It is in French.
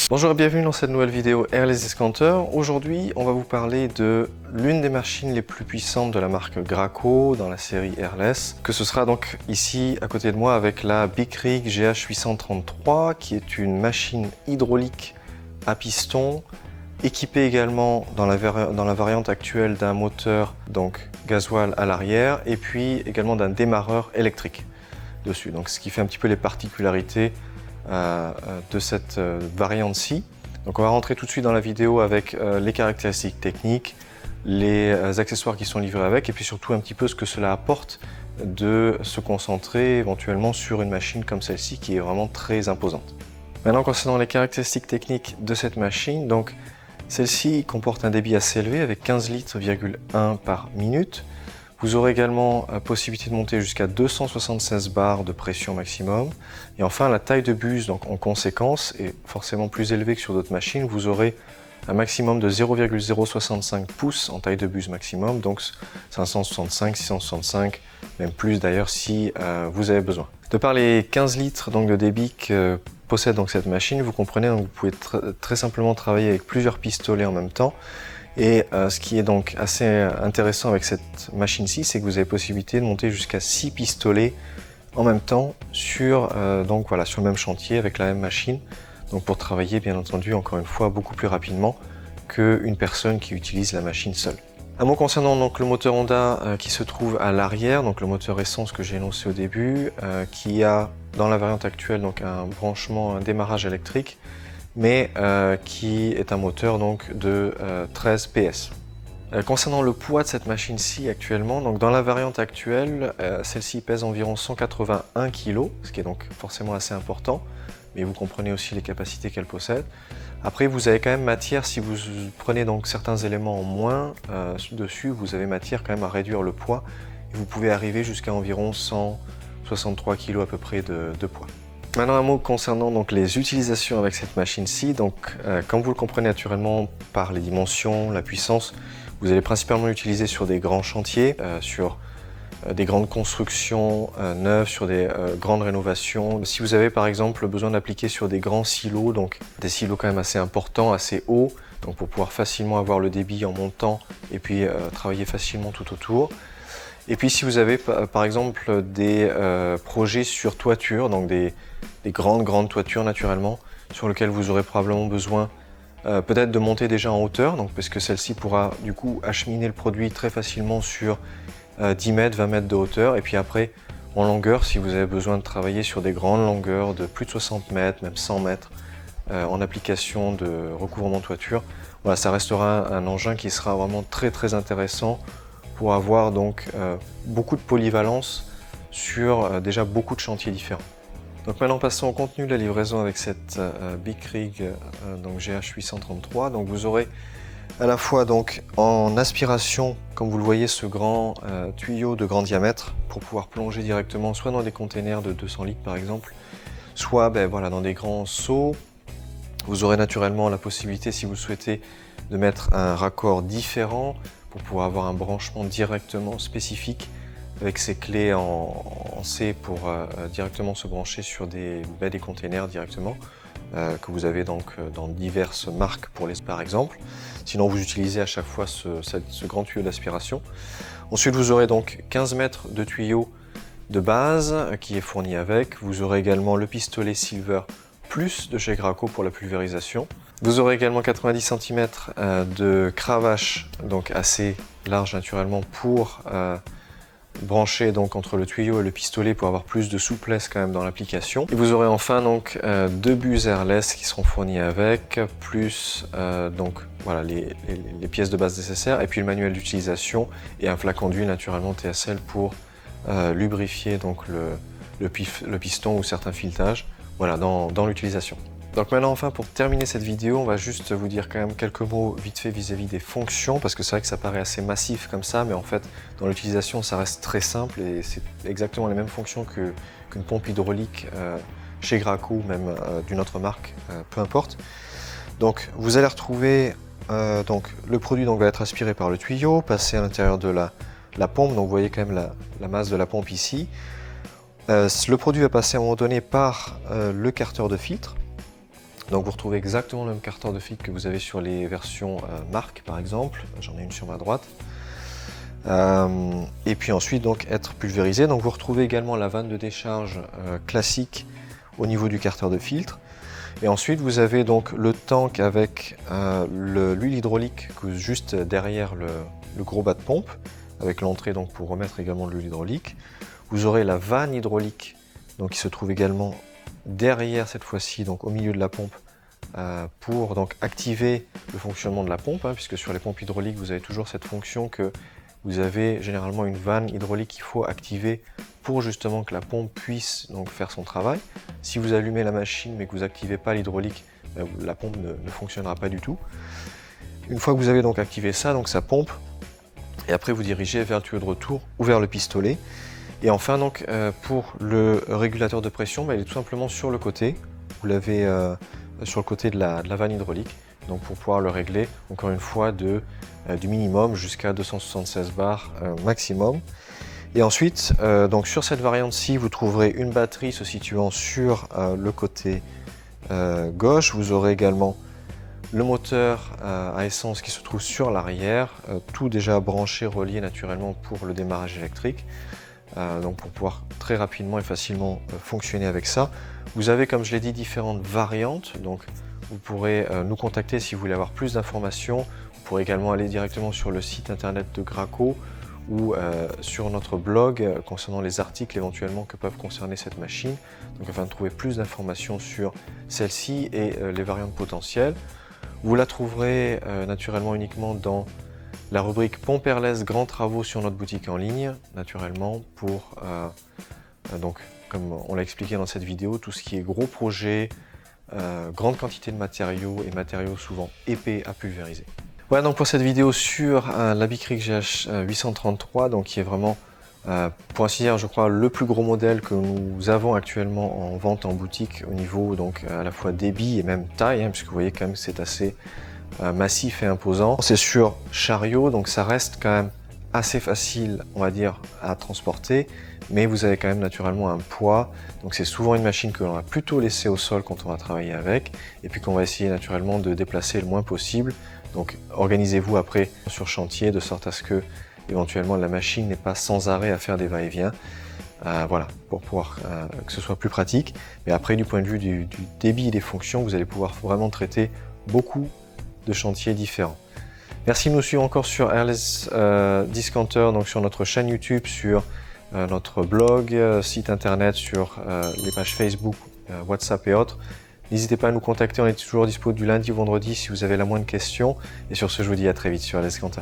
Bonjour et bienvenue dans cette nouvelle vidéo Airless Discounter. Aujourd'hui, on va vous parler de l'une des machines les plus puissantes de la marque Graco dans la série Airless, que ce sera donc ici à côté de moi avec la Big-Rig GH833 qui est une machine hydraulique à piston, équipée également dans la variante actuelle d'un moteur donc gasoil à l'arrière et puis également d'un démarreur électrique dessus. Donc ce qui fait un petit peu les particularités de cette variante-ci. Donc on va rentrer tout de suite dans la vidéo avec les caractéristiques techniques, les accessoires qui sont livrés avec et puis surtout un petit peu ce que cela apporte de se concentrer éventuellement sur une machine comme celle-ci qui est vraiment très imposante. Maintenant concernant les caractéristiques techniques de cette machine, donc celle-ci comporte un débit assez élevé avec 15,1 litres par minute. Vous aurez également la possibilité de monter jusqu'à 276 bars de pression maximum. Et enfin, la taille de buse, donc en conséquence, est forcément plus élevée que sur d'autres machines. Vous aurez un maximum de 0,065 pouces en taille de buse maximum, donc 565, 665, même plus d'ailleurs si vous avez besoin. De par les 15 litres donc, de débit que possède donc, cette machine, vous comprenez, donc, vous pouvez très simplement travailler avec plusieurs pistolets en même temps. Et ce qui est donc assez intéressant avec cette machine-ci, c'est que vous avez possibilité de monter jusqu'à 6 pistolets en même temps sur le même chantier avec la même machine. Donc pour travailler bien entendu encore une fois beaucoup plus rapidement qu'une personne qui utilise la machine seule. Un mot concernant donc, le moteur Honda qui se trouve à l'arrière, donc le moteur essence que j'ai énoncé au début, qui a dans la variante actuelle donc, un branchement, un démarrage électrique, mais qui est un moteur donc, de 13 PS. Concernant le poids de cette machine-ci actuellement, donc dans la variante actuelle, celle-ci pèse environ 181 kg, ce qui est donc forcément assez important, mais vous comprenez aussi les capacités qu'elle possède. Après, vous avez quand même matière, si vous prenez donc certains éléments en moins dessus, vous avez matière quand même à réduire le poids, et vous pouvez arriver jusqu'à environ 163 kg à peu près de poids. Maintenant un mot concernant donc, les utilisations avec cette machine-ci. Donc, comme vous le comprenez naturellement par les dimensions, la puissance, vous allez principalement l'utiliser sur des grands chantiers, sur des grandes constructions neuves, sur des grandes rénovations. Si vous avez par exemple besoin d'appliquer sur des grands silos, donc des silos quand même assez importants, assez hauts, donc pour pouvoir facilement avoir le débit en montant et puis travailler facilement tout autour. Et puis si vous avez par exemple des projets sur toiture, donc des grandes toitures naturellement, sur lesquelles vous aurez probablement besoin peut-être de monter déjà en hauteur, donc, parce que celle-ci pourra du coup acheminer le produit très facilement sur 10 mètres, 20 mètres de hauteur, et puis après en longueur, si vous avez besoin de travailler sur des grandes longueurs de plus de 60 mètres, même 100 mètres, en application de recouvrement de toiture, voilà, ça restera un engin qui sera vraiment très intéressant pour avoir donc beaucoup de polyvalence sur déjà beaucoup de chantiers différents. Donc maintenant passons au contenu de la livraison avec cette Big-Rig donc GH833. Donc vous aurez à la fois donc en aspiration, comme vous le voyez, ce grand tuyau de grand diamètre pour pouvoir plonger directement soit dans des containers de 200 litres par exemple, soit dans des grands seaux. Vous aurez naturellement la possibilité, si vous le souhaitez, de mettre un raccord différent pour pouvoir avoir un branchement directement spécifique avec ces clés en C pour directement se brancher sur des containers directement que vous avez donc dans diverses marques pour les par exemple. Sinon vous utilisez à chaque fois ce grand tuyau d'aspiration. Ensuite vous aurez donc 15 mètres de tuyau de base qui est fourni avec. Vous aurez également le pistolet Silver Plus de chez Graco pour la pulvérisation. Vous aurez également 90 cm de cravache, donc assez large naturellement pour brancher donc entre le tuyau et le pistolet pour avoir plus de souplesse quand même dans l'application. Et vous aurez enfin donc deux buses airless qui seront fournies avec, plus les pièces de base nécessaires et puis le manuel d'utilisation et un flacon d'huile naturellement TSL pour lubrifier donc le piston ou certains filetages dans l'utilisation. Donc maintenant enfin pour terminer cette vidéo, on va juste vous dire quand même quelques mots vite fait vis-à-vis des fonctions, parce que c'est vrai que ça paraît assez massif comme ça, mais en fait dans l'utilisation ça reste très simple et c'est exactement les mêmes fonctions qu'une pompe hydraulique chez Graco, même d'une autre marque, peu importe. Donc vous allez retrouver le produit va être aspiré par le tuyau, passer à l'intérieur de la pompe, donc vous voyez quand même la masse de la pompe ici. Le produit va passer à un moment donné par le carteur de filtre. Donc vous retrouvez exactement le même carter de filtre que vous avez sur les versions marque par exemple. J'en ai une sur ma droite. Et puis ensuite donc être pulvérisé. Donc vous retrouvez également la vanne de décharge classique au niveau du carter de filtre. Et ensuite vous avez donc le tank avec l'huile hydraulique juste derrière le gros bas de pompe, avec l'entrée donc pour remettre également de l'huile hydraulique. Vous aurez la vanne hydraulique donc qui se trouve également derrière cette fois-ci, donc au milieu de la pompe, pour donc activer le fonctionnement de la pompe, puisque sur les pompes hydrauliques vous avez toujours cette fonction que vous avez généralement une vanne hydraulique qu'il faut activer pour justement que la pompe puisse donc faire son travail. Si vous allumez la machine mais que vous n'activez pas l'hydraulique, la pompe ne fonctionnera pas du tout. Une fois que vous avez donc activé ça, donc ça pompe, et après vous dirigez vers le tuyau de retour ou vers le pistolet. Et enfin donc pour le régulateur de pression, il est tout simplement sur le côté. Vous l'avez sur le côté de la vanne hydraulique, donc pour pouvoir le régler encore une fois du minimum jusqu'à 276 bars maximum. Et ensuite, donc sur cette variante-ci, vous trouverez une batterie se situant sur le côté gauche. Vous aurez également le moteur à essence qui se trouve sur l'arrière, tout déjà branché, relié naturellement pour le démarrage électrique. Donc pour pouvoir très rapidement et facilement fonctionner avec ça. Vous avez, comme je l'ai dit, différentes variantes. Donc vous pourrez nous contacter si vous voulez avoir plus d'informations. Vous pourrez également aller directement sur le site internet de Graco ou sur notre blog concernant les articles éventuellement que peuvent concerner cette machine, donc afin de trouver plus d'informations sur celle-ci et les variantes potentielles. Vous la trouverez naturellement uniquement dans la rubrique Pompe Airless Grands Travaux sur notre boutique en ligne, naturellement pour, donc, comme on l'a expliqué dans cette vidéo, tout ce qui est gros projet, grande quantité de matériaux et matériaux souvent épais à pulvériser. Voilà donc pour cette vidéo sur la Bic Rig GH 833, donc qui est vraiment, pour ainsi dire, je crois, le plus gros modèle que nous avons actuellement en vente en boutique au niveau donc à la fois débit et même taille, puisque vous voyez quand même que c'est assez massif et imposant. C'est sur chariot, donc ça reste quand même assez facile, on va dire, à transporter, mais vous avez quand même naturellement un poids, donc c'est souvent une machine que l'on va plutôt laisser au sol quand on va travailler avec, et puis qu'on va essayer naturellement de déplacer le moins possible. Donc organisez-vous après sur chantier de sorte à ce que éventuellement la machine n'est pas sans arrêt à faire des va-et-vient, voilà, pour pouvoir que ce soit plus pratique. Mais après, du point de vue du débit et des fonctions, vous allez pouvoir vraiment traiter beaucoup de chantiers différents. Merci de nous suivre encore sur Airless Discounter, donc sur notre chaîne YouTube, sur notre blog, site internet, sur les pages Facebook, WhatsApp et autres. N'hésitez pas à nous contacter, on est toujours dispo du lundi au vendredi si vous avez la moindre question. Et sur ce, je vous dis à très vite sur Airless Discounter.